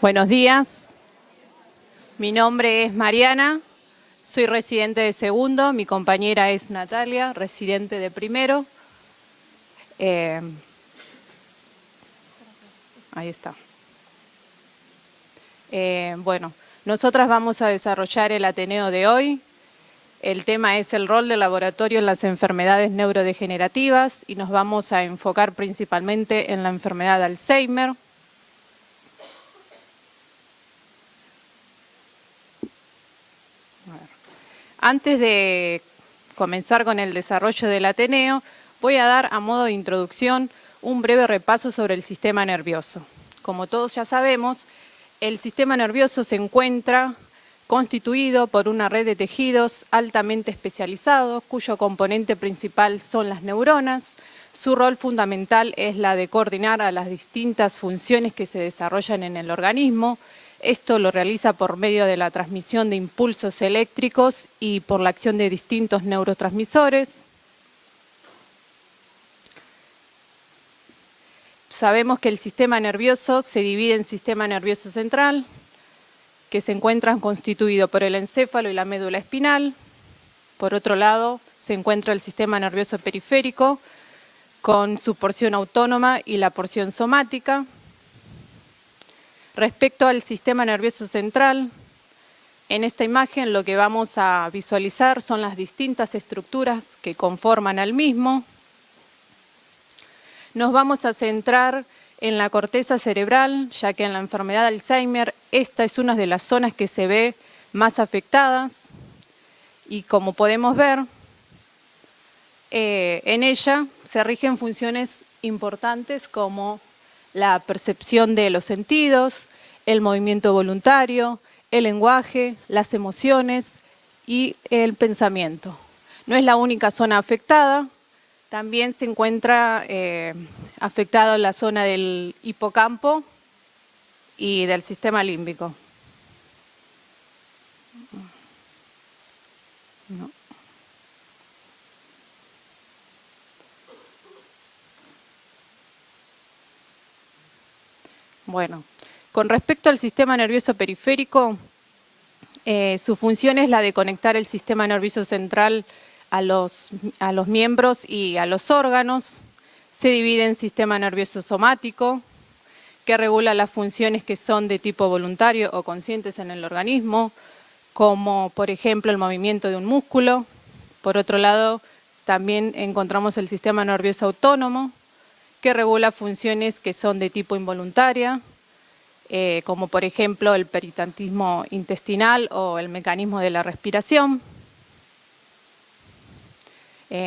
Buenos días, mi nombre es Mariana, soy residente de segundo, mi compañera es Natalia, residente de primero. Ahí está. Bueno, nosotras vamos a desarrollar el Ateneo de hoy. El tema es el rol del laboratorio en las enfermedades neurodegenerativas y nos vamos a enfocar principalmente en la enfermedad de Alzheimer. Antes de comenzar con el desarrollo del Ateneo, voy a dar a modo de introducción un breve repaso sobre el sistema nervioso. Como todos ya sabemos, el sistema nervioso se encuentra constituido por una red de tejidos altamente especializados, cuyo componente principal son las neuronas. Su rol fundamental es la de coordinar a las distintas funciones que se desarrollan en el organismo. Esto lo realiza por medio de la transmisión de impulsos eléctricos y por la acción de distintos neurotransmisores. Sabemos que el sistema nervioso se divide en sistema nervioso central, que se encuentra constituido por el encéfalo y la médula espinal. Por otro lado, se encuentra el sistema nervioso periférico, con su porción autónoma y la porción somática. Respecto al sistema nervioso central, en esta imagen lo que vamos a visualizar son las distintas estructuras que conforman al mismo. Nos vamos a centrar en la corteza cerebral, ya que en la enfermedad de Alzheimer esta es una de las zonas que se ve más afectadas y como podemos ver, en ella se rigen funciones importantes como la percepción de los sentidos, el movimiento voluntario, el lenguaje, las emociones y el pensamiento. No es la única zona afectada, también se encuentra afectada la zona del hipocampo y del sistema límbico. No. Bueno, con respecto al sistema nervioso periférico, su función es la de conectar el sistema nervioso central a los miembros y a los órganos. Se divide en sistema nervioso somático, que regula las funciones que son de tipo voluntario o conscientes en el organismo, como por ejemplo el movimiento de un músculo. Por otro lado, también encontramos el sistema nervioso autónomo, que regula funciones que son de tipo involuntaria, como por ejemplo el peritantismo intestinal o el mecanismo de la respiración.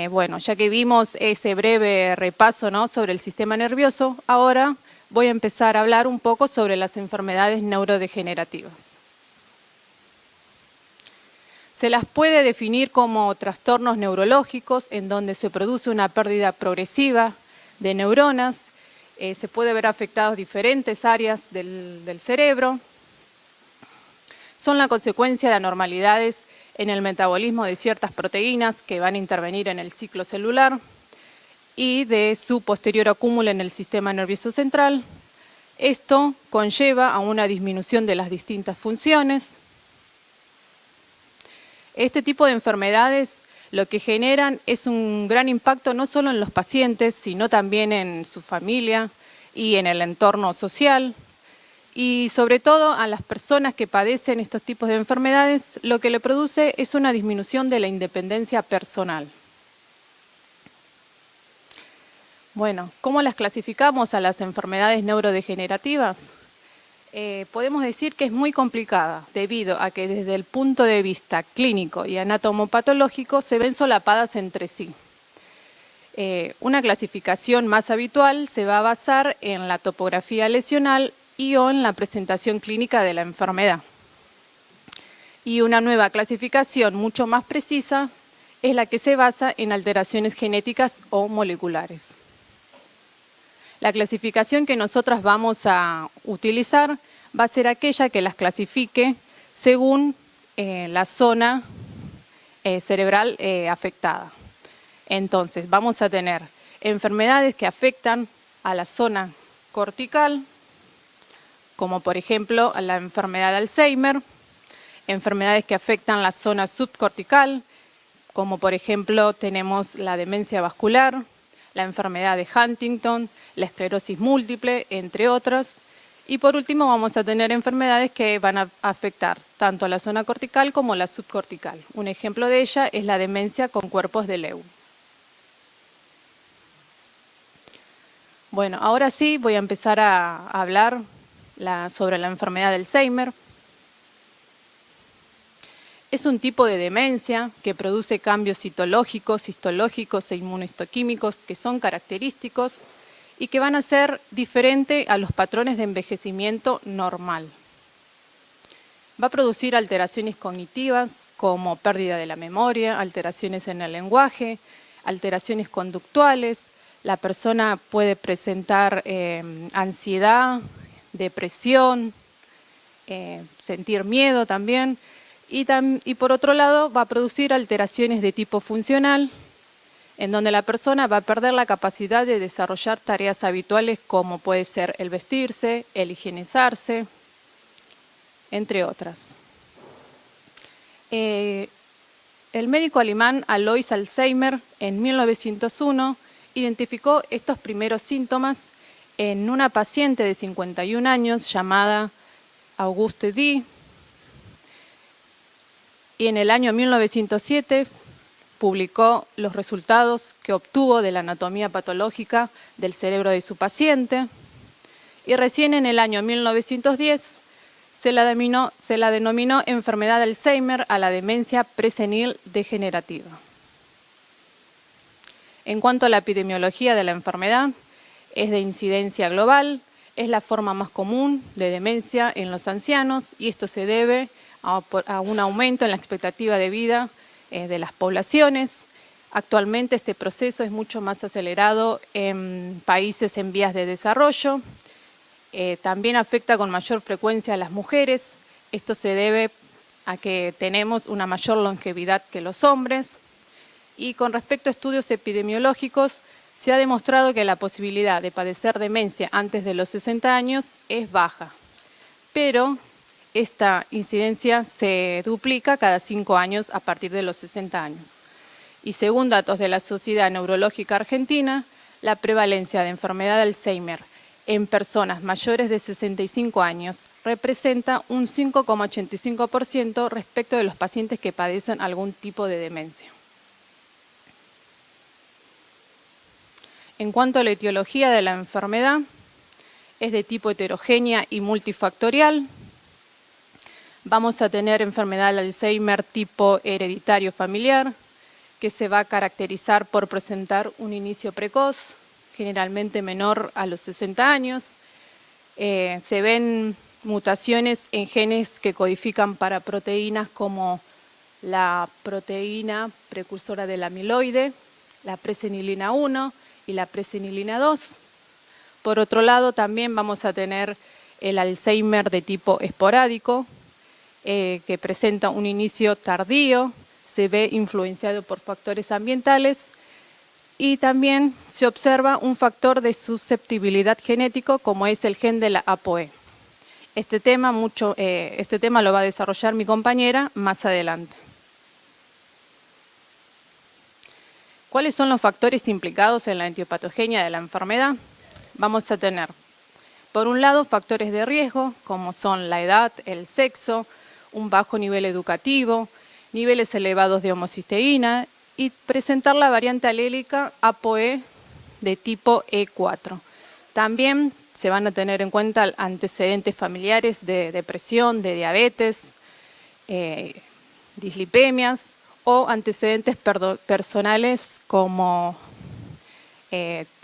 Bueno, ya que vimos ese breve repaso, ¿no?, sobre el sistema nervioso, ahora voy a empezar a hablar un poco sobre las enfermedades neurodegenerativas. Se las puede definir como trastornos neurológicos en donde se produce una pérdida progresiva de neuronas. Se puede ver afectadas diferentes áreas del cerebro. Son la consecuencia de anormalidades en el metabolismo de ciertas proteínas que van a intervenir en el ciclo celular y de su posterior acúmulo en el sistema nervioso central. Esto conlleva a una disminución de las distintas funciones. Este tipo de enfermedades lo que generan es un gran impacto no solo en los pacientes, sino también en su familia y en el entorno social. Y sobre todo a las personas que padecen estos tipos de enfermedades, lo que le produce es una disminución de la independencia personal. Bueno, ¿cómo las clasificamos a las enfermedades neurodegenerativas? Podemos decir que es muy complicada, debido a que desde el punto de vista clínico y anatomopatológico se ven solapadas entre sí. Una clasificación más habitual se va a basar en la topografía lesional y o en la presentación clínica de la enfermedad. Y una nueva clasificación mucho más precisa es la que se basa en alteraciones genéticas o moleculares. La clasificación que nosotras vamos a utilizar va a ser aquella que las clasifique según la zona cerebral afectada. Entonces, vamos a tener enfermedades que afectan a la zona cortical, como por ejemplo la enfermedad de Alzheimer, enfermedades que afectan la zona subcortical, como por ejemplo tenemos la demencia vascular, la enfermedad de Huntington, la esclerosis múltiple, entre otras. Y por último vamos a tener enfermedades que van a afectar tanto a la zona cortical como a la subcortical. Un ejemplo de ella es la demencia con cuerpos de Lewy. Bueno, ahora sí voy a empezar a hablar sobre la enfermedad de Alzheimer. Es un tipo de demencia que produce cambios citológicos, histológicos e inmunohistoquímicos que son característicos y que van a ser diferentes a los patrones de envejecimiento normal. Va a producir alteraciones cognitivas como pérdida de la memoria, alteraciones en el lenguaje, alteraciones conductuales. La persona puede presentar ansiedad, depresión, sentir miedo también. Y por otro lado va a producir alteraciones de tipo funcional, en donde la persona va a perder la capacidad de desarrollar tareas habituales como puede ser el vestirse, el higienizarse, entre otras. El médico alemán Alois Alzheimer en 1901 identificó estos primeros síntomas en una paciente de 51 años llamada Auguste Dee, y en el año 1907 publicó los resultados que obtuvo de la anatomía patológica del cerebro de su paciente, y recién en el año 1910 se la denominó enfermedad de Alzheimer a la demencia presenil degenerativa. En cuanto a la epidemiología de la enfermedad, es de incidencia global, es la forma más común de demencia en los ancianos y esto se debe a un aumento en la expectativa de vida de las poblaciones. Actualmente este proceso es mucho más acelerado en países en vías de desarrollo. También afecta con mayor frecuencia a las mujeres. Esto se debe a que tenemos una mayor longevidad que los hombres. Y con respecto a estudios epidemiológicos, se ha demostrado que la posibilidad de padecer demencia antes de los 60 años es baja, pero esta incidencia se duplica cada 5 años a partir de los 60 años. Y según datos de la Sociedad Neurológica Argentina, la prevalencia de enfermedad de Alzheimer en personas mayores de 65 años representa un 5,85% respecto de los pacientes que padecen algún tipo de demencia. En cuanto a la etiología de la enfermedad, es de tipo heterogénea y multifactorial. Vamos a tener enfermedad de Alzheimer tipo hereditario familiar, que se va a caracterizar por presentar un inicio precoz, generalmente menor a los 60 años. Se ven mutaciones en genes que codifican para proteínas como la proteína precursora del amiloide, la presenilina 1 y la presenilina 2. Por otro lado, también vamos a tener el Alzheimer de tipo esporádico, que presenta un inicio tardío, se ve influenciado por factores ambientales y también se observa un factor de susceptibilidad genético como es el gen de la ApoE. Este tema lo va a desarrollar mi compañera más adelante. ¿Cuáles son los factores implicados en la etiopatogenia de la enfermedad? Vamos a tener, por un lado, factores de riesgo como son la edad, el sexo, un bajo nivel educativo, niveles elevados de homocisteína y presentar la variante alélica ApoE de tipo E4. También se van a tener en cuenta antecedentes familiares de depresión, de diabetes, dislipemias o antecedentes personales como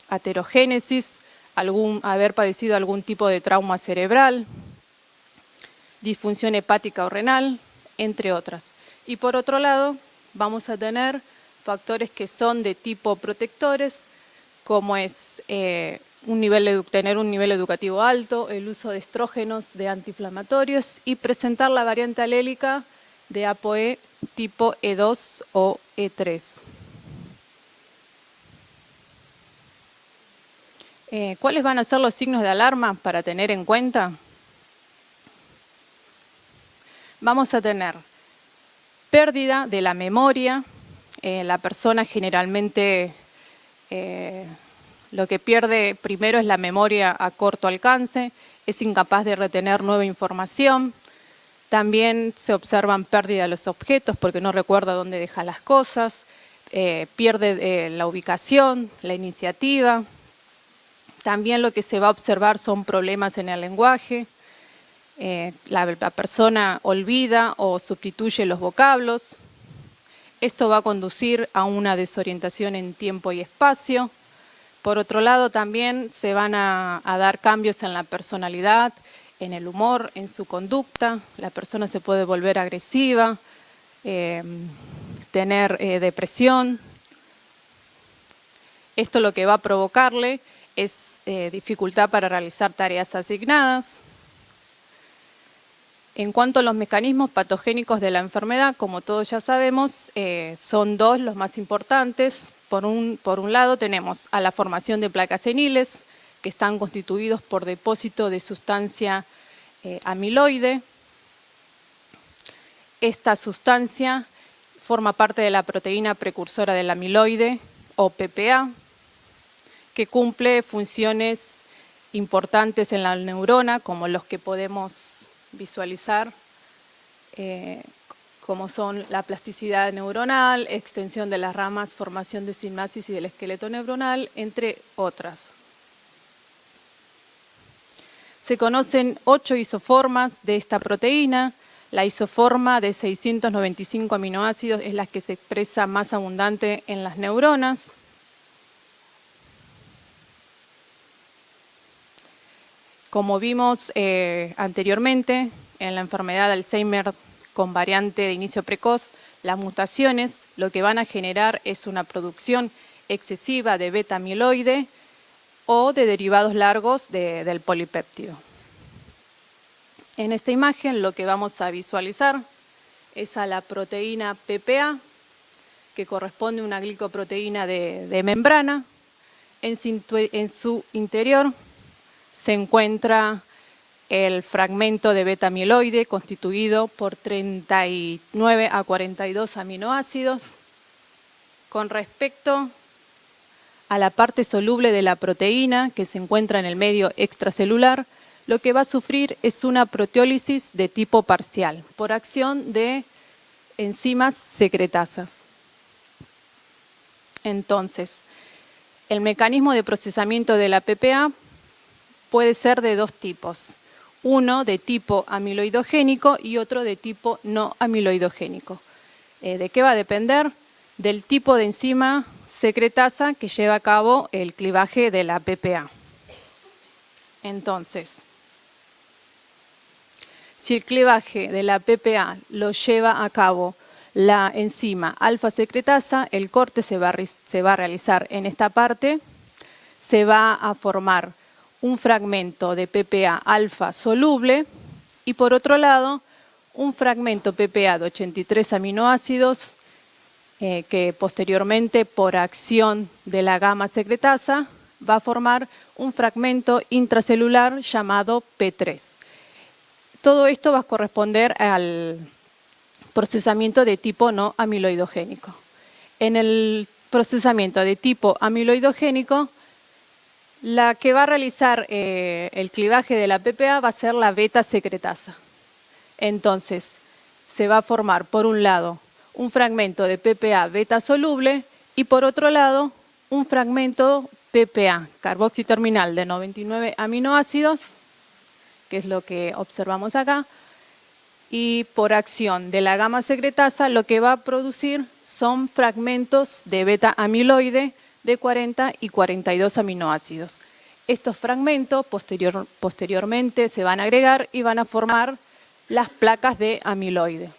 aterogénesis, haber padecido algún tipo de trauma cerebral, disfunción hepática o renal, entre otras. Y por otro lado, vamos a tener factores que son de tipo protectores, como es tener un nivel educativo alto, el uso de estrógenos, de antiinflamatorios y presentar la variante alélica de ApoE tipo E2 o E3. ¿Cuáles van a ser los signos de alarma para tener en cuenta? vamos a tener pérdida de la memoria. La persona generalmente lo que pierde primero es la memoria a corto alcance, es incapaz de retener nueva información. También se observan pérdida de los objetos porque no recuerda dónde deja las cosas, pierde la ubicación, la iniciativa. También lo que se va a observar son problemas en el lenguaje. La persona olvida o sustituye los vocablos. Esto va a conducir a una desorientación en tiempo y espacio. Por otro lado, también se van a dar cambios en la personalidad, en el humor, en su conducta. La persona se puede volver agresiva, tener depresión. Esto lo que va a provocarle es dificultad para realizar tareas asignadas. En cuanto a los mecanismos patogénicos de la enfermedad, como todos ya sabemos, son dos los más importantes. Por un lado tenemos a la formación de placas seniles, que están constituidos por depósito de sustancia amiloide. Esta sustancia forma parte de la proteína precursora del amiloide, o PPA, que cumple funciones importantes en la neurona, como los que podemos visualizar, como son la plasticidad neuronal, extensión de las ramas, formación de sinapsis y del esqueleto neuronal, entre otras. Se conocen 8 isoformas de esta proteína. La isoforma de 695 aminoácidos es la que se expresa más abundante en las neuronas. Como vimos anteriormente, en la enfermedad de Alzheimer con variante de inicio precoz, las mutaciones lo que van a generar es una producción excesiva de beta-amiloide o de derivados largos del polipéptido. En esta imagen lo que vamos a visualizar es a la proteína PPA, que corresponde a una glicoproteína de membrana. En su interior se encuentra el fragmento de beta-amiloide constituido por 39 a 42 aminoácidos. Con respecto a la parte soluble de la proteína que se encuentra en el medio extracelular, lo que va a sufrir es una proteólisis de tipo parcial por acción de enzimas secretasas. Entonces, el mecanismo de procesamiento de la PPA puede ser de dos tipos. Uno de tipo amiloidogénico y otro de tipo no amiloidogénico. ¿De qué va a depender? Del tipo de enzima secretasa que lleva a cabo el clivaje de la PPA. Entonces, si el clivaje de la PPA lo lleva a cabo la enzima alfa secretasa, el corte se va a realizar en esta parte, se va a formar un fragmento de PPA alfa soluble y por otro lado un fragmento PPA de 83 aminoácidos que posteriormente por acción de la gamma secretasa va a formar un fragmento intracelular llamado P3. Todo esto va a corresponder al procesamiento de tipo no amiloidogénico. En el procesamiento de tipo amiloidogénico, la que va a realizar el clivaje de la PPA va a ser la beta secretasa. Entonces, se va a formar por un lado un fragmento de PPA beta soluble y por otro lado un fragmento PPA carboxiterminal de 99 aminoácidos, que es lo que observamos acá, y por acción de la gamma secretasa lo que va a producir son fragmentos de beta amiloide de 40 y 42 aminoácidos. Estos fragmentos posteriormente se van a agregar y van a formar las placas de amiloide.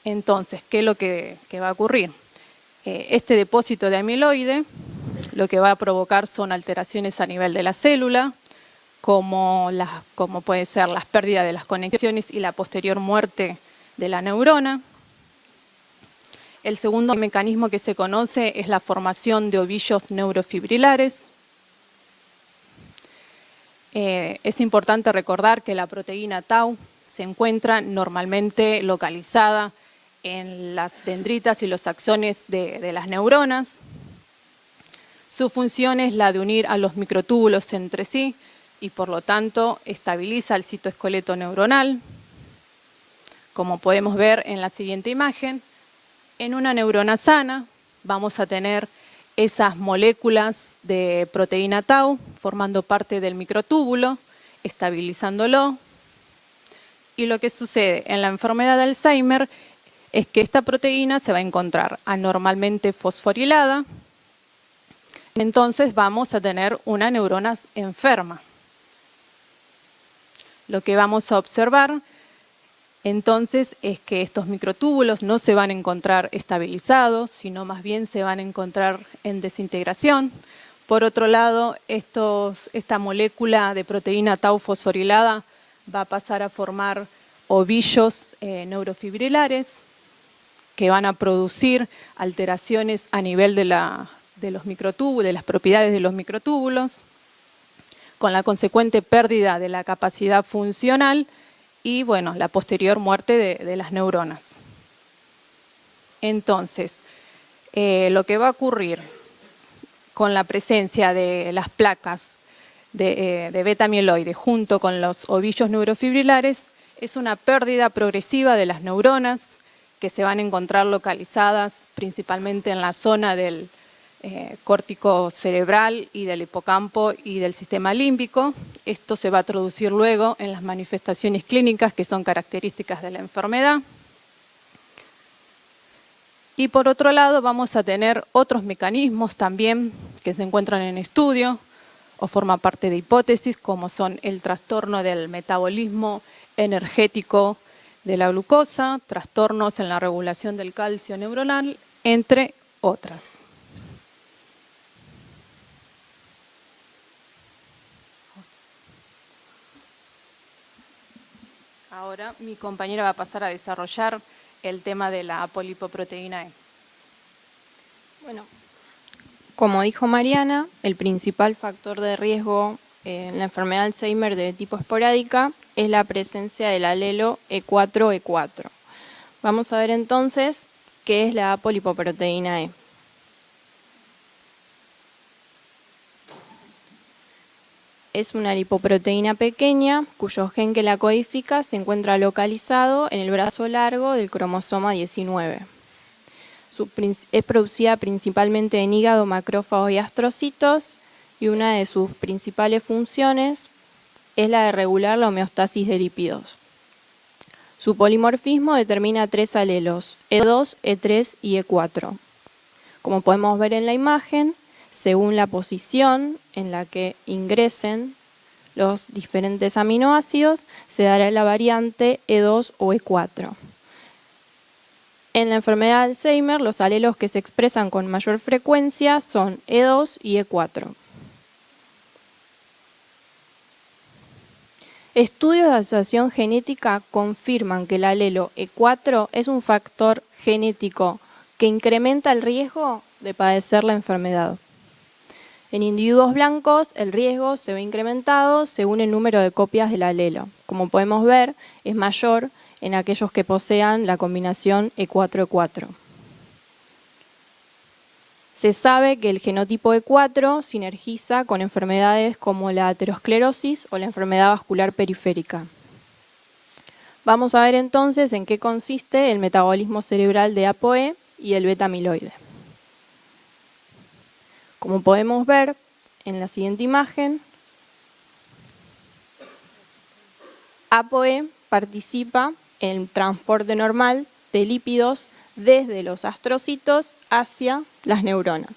Entonces, ¿qué es lo que va a ocurrir? Este depósito de amiloide lo que va a provocar son alteraciones a nivel de la célula, como pueden ser las pérdidas de las conexiones y la posterior muerte de la neurona. El segundo mecanismo que se conoce es la formación de ovillos neurofibrilares. Es importante recordar que la proteína tau se encuentra normalmente localizada en las dendritas y los axones de las neuronas. Su función es la de unir a los microtúbulos entre sí y por lo tanto estabiliza el citoesqueleto neuronal. Como podemos ver en la siguiente imagen, en una neurona sana vamos a tener esas moléculas de proteína tau formando parte del microtúbulo, estabilizándolo. Y lo que sucede en la enfermedad de Alzheimer es que esta proteína se va a encontrar anormalmente fosforilada, entonces vamos a tener una neurona enferma. Lo que vamos a observar entonces es que estos microtúbulos no se van a encontrar estabilizados, sino más bien se van a encontrar en desintegración. Por otro lado, esta molécula de proteína tau fosforilada va a pasar a formar ovillos neurofibrilares que van a producir alteraciones a nivel de los microtúbulos, de las propiedades de los microtúbulos, con la consecuente pérdida de la capacidad funcional y bueno, la posterior muerte de las neuronas. Entonces, lo que va a ocurrir con la presencia de las placas de beta-amiloide junto con los ovillos neurofibrilares es una pérdida progresiva de las neuronas que se van a encontrar localizadas principalmente en la zona del córtico cerebral y del hipocampo y del sistema límbico. Esto se va a traducir luego en las manifestaciones clínicas que son características de la enfermedad. Y por otro lado vamos a tener otros mecanismos también que se encuentran en estudio o forman parte de hipótesis como son el trastorno del metabolismo energético de la glucosa, trastornos en la regulación del calcio neuronal, entre otras. Ahora mi compañera va a pasar a desarrollar el tema de la apolipoproteína E. Bueno, como dijo Mariana, el principal factor de riesgo en la enfermedad de Alzheimer de tipo esporádica es la presencia del alelo E4-E4. Vamos a ver entonces qué es la apolipoproteína E. Es una lipoproteína pequeña cuyo gen que la codifica se encuentra localizado en el brazo largo del cromosoma 19. Es producida principalmente en hígado, macrófagos y astrocitos y una de sus principales funciones es la de regular la homeostasis de lípidos. Su polimorfismo determina 3 alelos, E2, E3 y E4. Como podemos ver en la imagen, según la posición en la que ingresen los diferentes aminoácidos, se dará la variante E2 o E4. En la enfermedad de Alzheimer, los alelos que se expresan con mayor frecuencia son E2 y E4. Estudios de asociación genética confirman que el alelo E4 es un factor genético que incrementa el riesgo de padecer la enfermedad. En individuos blancos, el riesgo se ve incrementado según el número de copias del alelo. Como podemos ver, es mayor en aquellos que posean la combinación E4-E4. Se sabe que el genotipo E4 sinergiza con enfermedades como la aterosclerosis o la enfermedad vascular periférica. Vamos a ver entonces en qué consiste el metabolismo cerebral de ApoE y el beta-amiloide. Como podemos ver en la siguiente imagen, ApoE participa en el transporte normal de lípidos desde los astrocitos hacia las neuronas.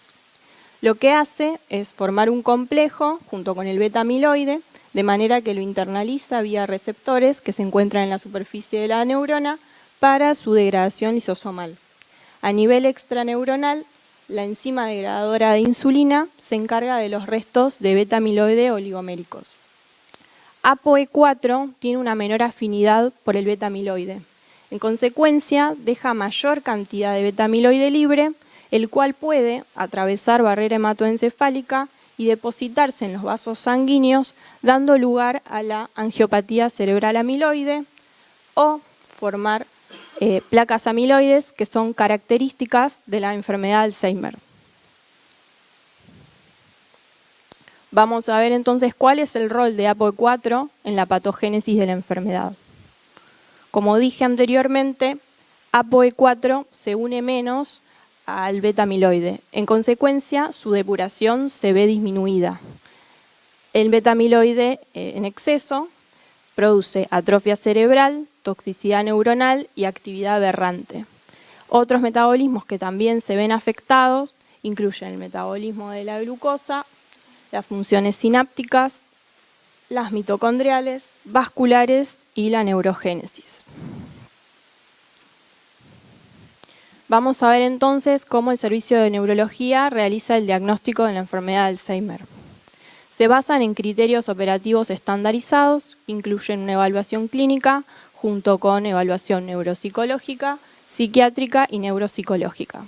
Lo que hace es formar un complejo junto con el beta-amiloide, de manera que lo internaliza vía receptores que se encuentran en la superficie de la neurona para su degradación lisosomal. A nivel extraneuronal, la enzima degradadora de insulina se encarga de los restos de beta-amiloide oligoméricos. ApoE4 tiene una menor afinidad por el beta-amiloide. En consecuencia, deja mayor cantidad de beta-amiloide libre, el cual puede atravesar barrera hematoencefálica y depositarse en los vasos sanguíneos, dando lugar a la angiopatía cerebral amiloide o formar placas amiloides que son características de la enfermedad de Alzheimer. Vamos a ver entonces cuál es el rol de APOE4 en la patogénesis de la enfermedad. Como dije anteriormente, APOE4 se une menos al beta amiloide. En consecuencia, su depuración se ve disminuida. El beta amiloide en exceso produce atrofia cerebral, toxicidad neuronal y actividad aberrante. Otros metabolismos que también se ven afectados incluyen el metabolismo de la glucosa, las funciones sinápticas, las mitocondriales, vasculares y la neurogénesis. Vamos a ver entonces cómo el Servicio de Neurología realiza el diagnóstico de la enfermedad de Alzheimer. Se basan en criterios operativos estandarizados, incluyen una evaluación clínica junto con evaluación neuropsicológica, psiquiátrica y neuropsicológica.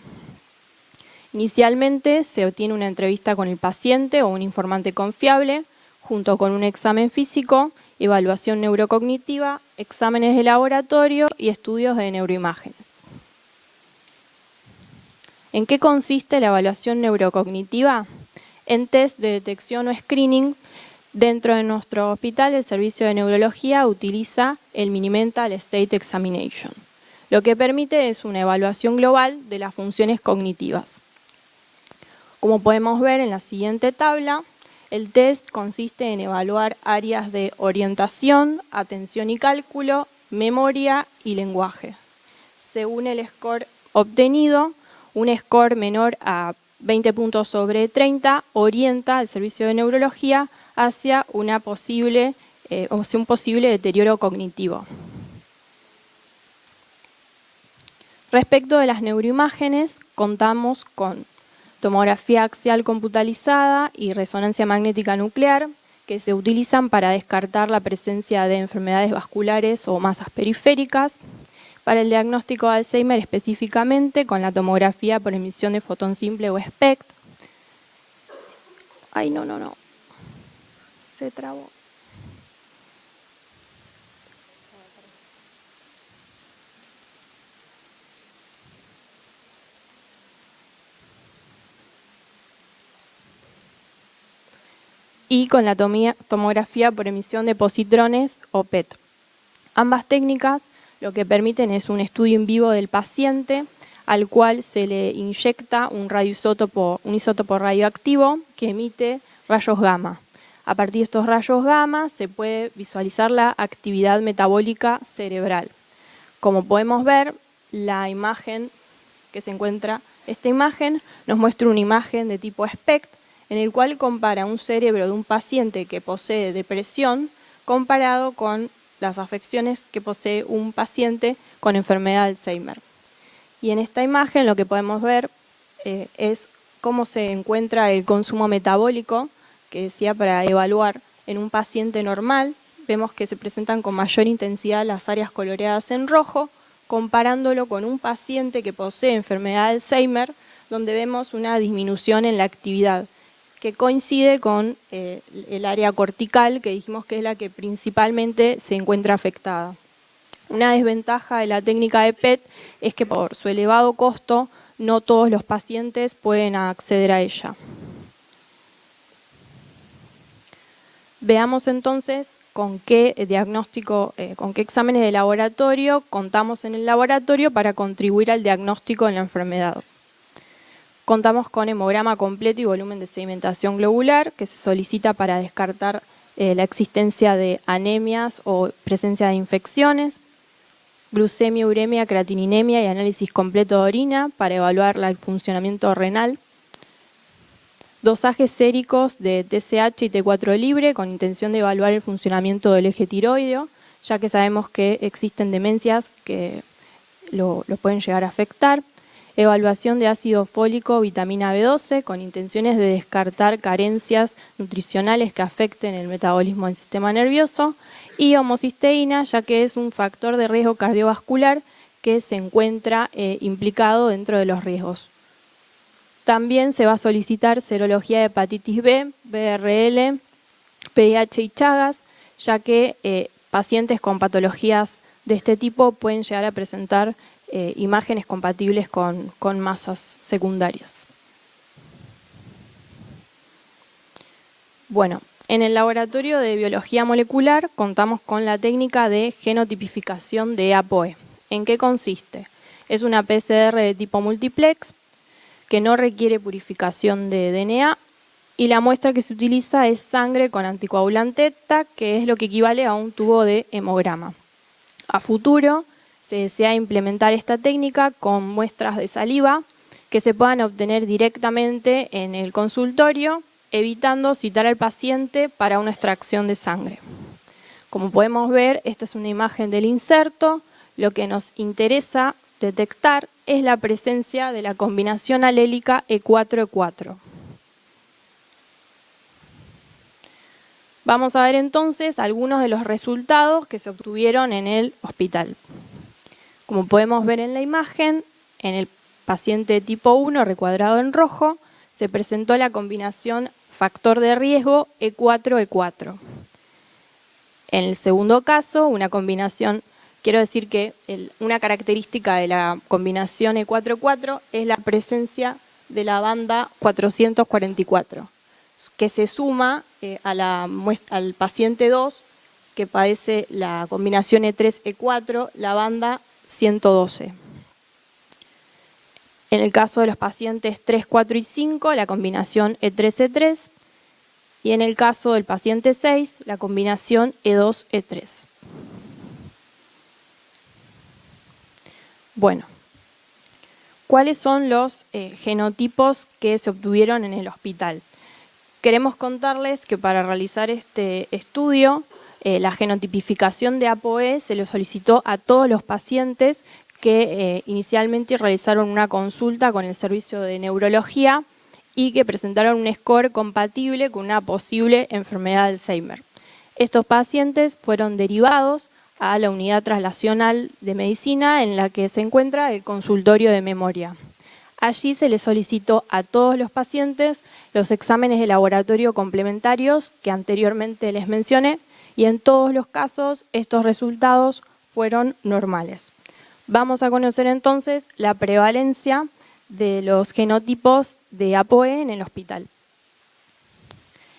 Inicialmente se obtiene una entrevista con el paciente o un informante confiable, junto con un examen físico, evaluación neurocognitiva, exámenes de laboratorio y estudios de neuroimágenes. ¿En qué consiste la evaluación neurocognitiva? En test de detección o screening, dentro de nuestro hospital el Servicio de Neurología utiliza el Mini-Mental State Examination. Lo que permite es una evaluación global de las funciones cognitivas. Como podemos ver en la siguiente tabla, el test consiste en evaluar áreas de orientación, atención y cálculo, memoria y lenguaje. Según el score obtenido, un score menor a 20 puntos sobre 30 orienta al Servicio de Neurología hacia un posible deterioro cognitivo. Respecto de las neuroimágenes, contamos con tomografía axial computarizada y resonancia magnética nuclear, que se utilizan para descartar la presencia de enfermedades vasculares o masas periféricas. Para el diagnóstico de Alzheimer específicamente con la tomografía por emisión de fotón simple o SPECT. Ay, no. Se trabó. Y con la tomografía por emisión de positrones o PET. Ambas técnicas lo que permiten es un estudio en vivo del paciente al cual se le inyecta un isótopo radioactivo que emite rayos gamma. A partir de estos rayos gamma se puede visualizar la actividad metabólica cerebral. Como podemos ver, la imagen que se encuentra, esta imagen nos muestra una imagen de tipo SPECT en el cual compara un cerebro de un paciente que posee depresión comparado con las afecciones que posee un paciente con enfermedad de Alzheimer. Y en esta imagen lo que podemos ver es cómo se encuentra el consumo metabólico, que decía para evaluar en un paciente normal. Vemos que se presentan con mayor intensidad las áreas coloreadas en rojo, comparándolo con un paciente que posee enfermedad de Alzheimer, donde vemos una disminución en la actividad, que coincide con el área cortical, que dijimos que es la que principalmente se encuentra afectada. Una desventaja de la técnica de PET es que por su elevado costo no todos los pacientes pueden acceder a ella. Veamos entonces con qué diagnóstico, con qué exámenes de laboratorio contamos en el laboratorio para contribuir al diagnóstico de la enfermedad. Contamos con hemograma completo y volumen de sedimentación globular, que se solicita para descartar la existencia de anemias o presencia de infecciones, glucemia, uremia, creatininemia y análisis completo de orina para evaluar el funcionamiento renal, dosajes séricos de TSH y T4 libre con intención de evaluar el funcionamiento del eje tiroideo, ya que sabemos que existen demencias que lo pueden llegar a afectar. Evaluación de ácido fólico, vitamina B12, con intenciones de descartar carencias nutricionales que afecten el metabolismo del sistema nervioso. Y homocisteína, ya que es un factor de riesgo cardiovascular que se encuentra implicado dentro de los riesgos. También se va a solicitar serología de hepatitis B, BRL, VIH y Chagas, ya que pacientes con patologías de este tipo pueden llegar a presentar imágenes compatibles con masas secundarias. Bueno, en el laboratorio de biología molecular contamos con la técnica de genotipificación de ApoE. ¿En qué consiste? Es una PCR de tipo multiplex que no requiere purificación de DNA y la muestra que se utiliza es sangre con anticoagulante ETA, que es lo que equivale a un tubo de hemograma. A futuro se desea implementar esta técnica con muestras de saliva que se puedan obtener directamente en el consultorio, evitando citar al paciente para una extracción de sangre. Como podemos ver, esta es una imagen del inserto. Lo que nos interesa detectar es la presencia de la combinación alélica E4-E4. Vamos a ver entonces algunos de los resultados que se obtuvieron en el hospital. Como podemos ver en la imagen, en el paciente tipo 1, recuadrado en rojo, se presentó la combinación factor de riesgo E4-E4. En el segundo caso, una combinación, quiero decir que una característica de la combinación E4-E4 es la presencia de la banda 444, que se suma al paciente 2 que padece la combinación E3-E4, la banda 112. En el caso de los pacientes 3, 4 y 5, la combinación E3-E3. Y en el caso del paciente 6, la combinación E2-E3. Bueno, ¿cuáles son los genotipos que se obtuvieron en el hospital? Queremos contarles que para realizar este estudio, la genotipificación de ApoE se lo solicitó a todos los pacientes que inicialmente realizaron una consulta con el servicio de neurología y que presentaron un score compatible con una posible enfermedad de Alzheimer. Estos pacientes fueron derivados a la unidad traslacional de medicina en la que se encuentra el consultorio de memoria. Allí se les solicitó a todos los pacientes los exámenes de laboratorio complementarios que anteriormente les mencioné y en todos los casos estos resultados fueron normales. Vamos a conocer entonces la prevalencia de los genotipos de ApoE en el hospital.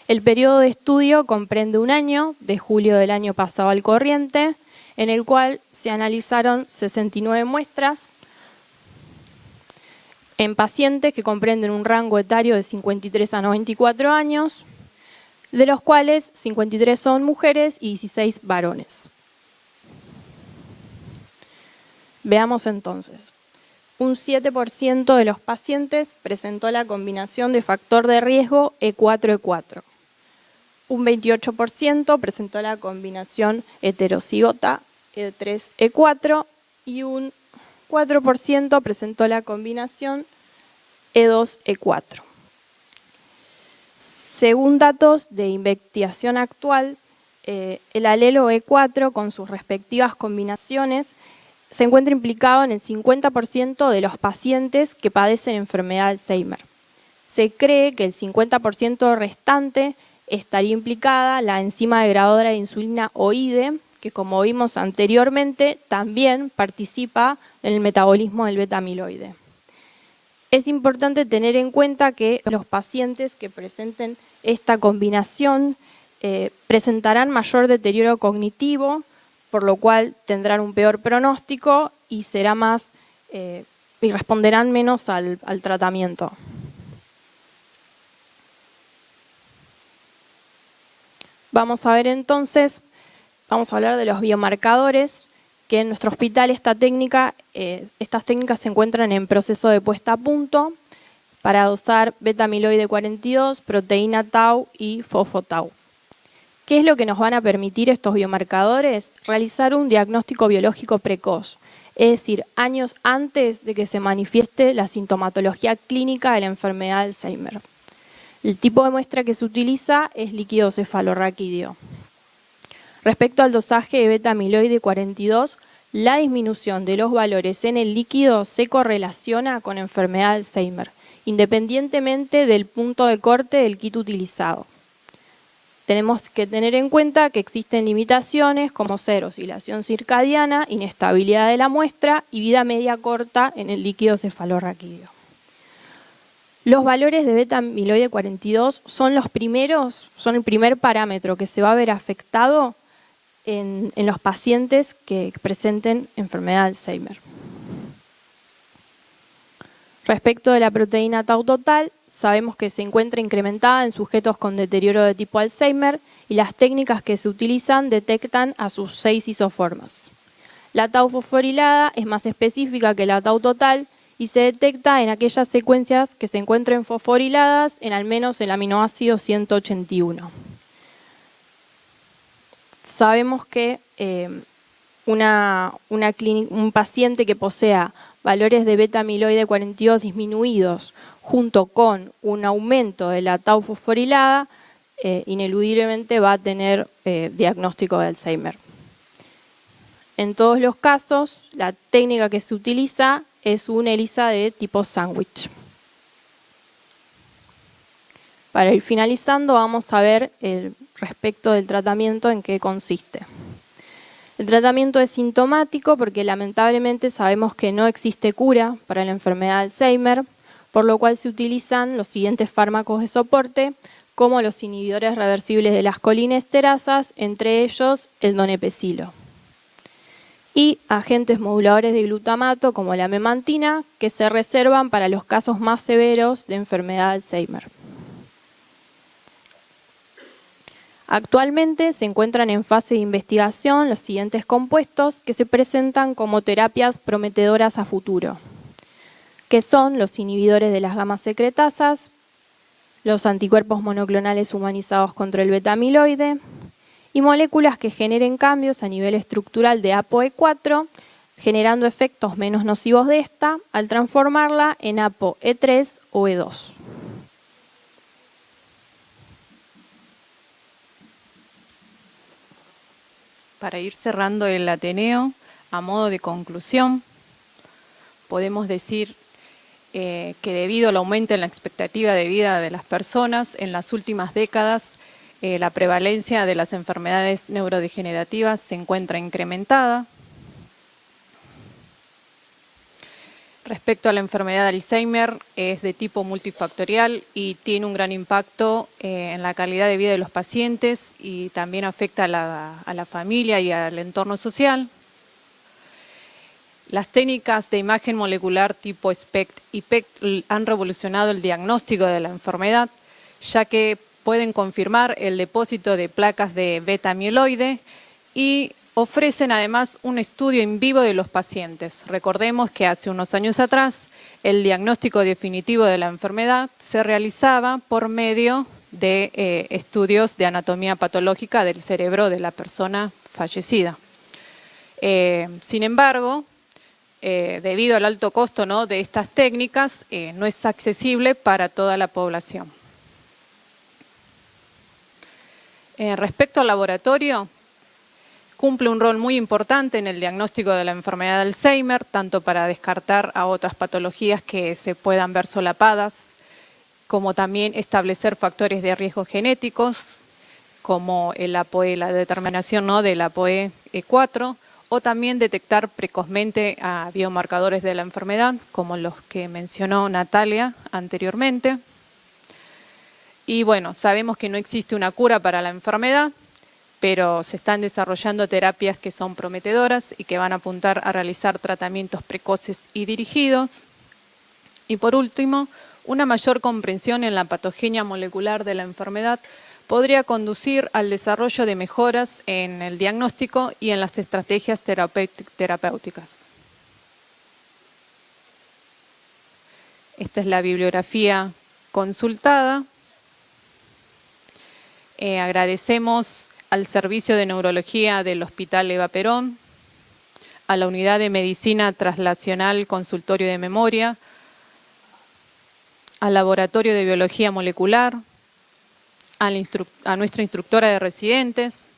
El periodo de estudio comprende un año, de julio del año pasado al corriente, en el cual se analizaron 69 muestras en pacientes que comprenden un rango etario de 53 a 94 años, de los cuales 53 son mujeres y 16 varones. Veamos entonces. Un 7% de los pacientes presentó la combinación de factor de riesgo E4-E4. Un 28% presentó la combinación heterocigota E3-E4 y un 4% presentó la combinación E2-E4. Según datos de investigación actual, el alelo E4 con sus respectivas combinaciones se encuentra implicado en el 50% de los pacientes que padecen enfermedad de Alzheimer. Se cree que el 50% restante estaría implicada la enzima degradadora de insulina OIDE, que como vimos anteriormente también participa en el metabolismo del beta-amiloide. Es importante tener en cuenta que los pacientes que presenten esta combinación presentarán mayor deterioro cognitivo, por lo cual tendrán un peor pronóstico y será más y responderán menos al tratamiento. Vamos a ver entonces, vamos a hablar de los biomarcadores, que en nuestro hospital estas técnicas se encuentran en proceso de puesta a punto para dosar beta-amiloide 42, proteína tau y fosfo-tau. ¿Qué es lo que nos van a permitir estos biomarcadores? Realizar un diagnóstico biológico precoz, es decir, años antes de que se manifieste la sintomatología clínica de la enfermedad de Alzheimer. El tipo de muestra que se utiliza es líquido cefalorraquídeo. Respecto al dosaje de beta-amiloide 42, la disminución de los valores en el líquido se correlaciona con enfermedad de Alzheimer independientemente del punto de corte del kit utilizado. Tenemos que tener en cuenta que existen limitaciones como ser oscilación circadiana, inestabilidad de la muestra y vida media corta en el líquido cefalorraquídeo. Los valores de beta-amiloide 42 son el primer parámetro que se va a ver afectado en los pacientes que presenten enfermedad de Alzheimer. Respecto de la proteína tau total, sabemos que se encuentra incrementada en sujetos con deterioro de tipo Alzheimer y las técnicas que se utilizan detectan a sus 6 isoformas. La tau fosforilada es más específica que la tau total y se detecta en aquellas secuencias que se encuentren fosforiladas en al menos el aminoácido 181. Sabemos que un paciente que posea valores de beta-amiloide 42 disminuidos junto con un aumento de la tau fosforilada, ineludiblemente va a tener diagnóstico de Alzheimer. En todos los casos, la técnica que se utiliza es una ELISA de tipo sándwich. Para ir finalizando, vamos a ver respecto del tratamiento en qué consiste. El tratamiento es sintomático porque lamentablemente sabemos que no existe cura para la enfermedad de Alzheimer, por lo cual se utilizan los siguientes fármacos de soporte, como los inhibidores reversibles de las colinesterasas, entre ellos el donepezilo. Y agentes moduladores de glutamato, como la memantina, que se reservan para los casos más severos de enfermedad de Alzheimer. Actualmente se encuentran en fase de investigación los siguientes compuestos que se presentan como terapias prometedoras a futuro, que son los inhibidores de las gamas secretasas, los anticuerpos monoclonales humanizados contra el beta-amiloide y moléculas que generen cambios a nivel estructural de ApoE4, generando efectos menos nocivos de esta al transformarla en ApoE3 o E2. Para ir cerrando el Ateneo, a modo de conclusión, podemos decir que debido al aumento en la expectativa de vida de las personas, en las últimas décadas la prevalencia de las enfermedades neurodegenerativas se encuentra incrementada. Respecto a la enfermedad de Alzheimer, es de tipo multifactorial y tiene un gran impacto en la calidad de vida de los pacientes y también afecta a la familia y al entorno social. Las técnicas de imagen molecular tipo SPECT y PET han revolucionado el diagnóstico de la enfermedad, ya que pueden confirmar el depósito de placas de beta-amiloide y ofrecen además un estudio en vivo de los pacientes. Recordemos que hace unos años atrás el diagnóstico definitivo de la enfermedad se realizaba por medio de estudios de anatomía patológica del cerebro de la persona fallecida. Sin embargo, debido al alto costo, ¿no?, de estas técnicas, no es accesible para toda la población. Respecto al laboratorio, cumple un rol muy importante en el diagnóstico de la enfermedad de Alzheimer, tanto para descartar a otras patologías que se puedan ver solapadas, como también establecer factores de riesgo genéticos, como el ApoE, la determinación, ¿no?, del ApoE4, o también detectar precozmente a biomarcadores de la enfermedad, como los que mencionó Natalia anteriormente. Y bueno, sabemos que no existe una cura para la enfermedad, pero se están desarrollando terapias que son prometedoras y que van a apuntar a realizar tratamientos precoces y dirigidos. Y por último, una mayor comprensión en la patogenia molecular de la enfermedad podría conducir al desarrollo de mejoras en el diagnóstico y en las estrategias terapéuticas. Esta es la bibliografía consultada. Agradecemos al Servicio de Neurología del Hospital Eva Perón, a la Unidad de Medicina Translacional Consultorio de Memoria, al Laboratorio de Biología Molecular, a nuestra instructora de residentes,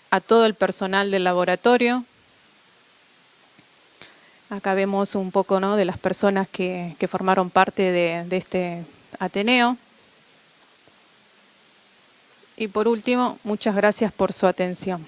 a todo el personal del laboratorio, Acá vemos un poco, ¿no?, de las personas que formaron parte de este Ateneo. Y por último, muchas gracias por su atención.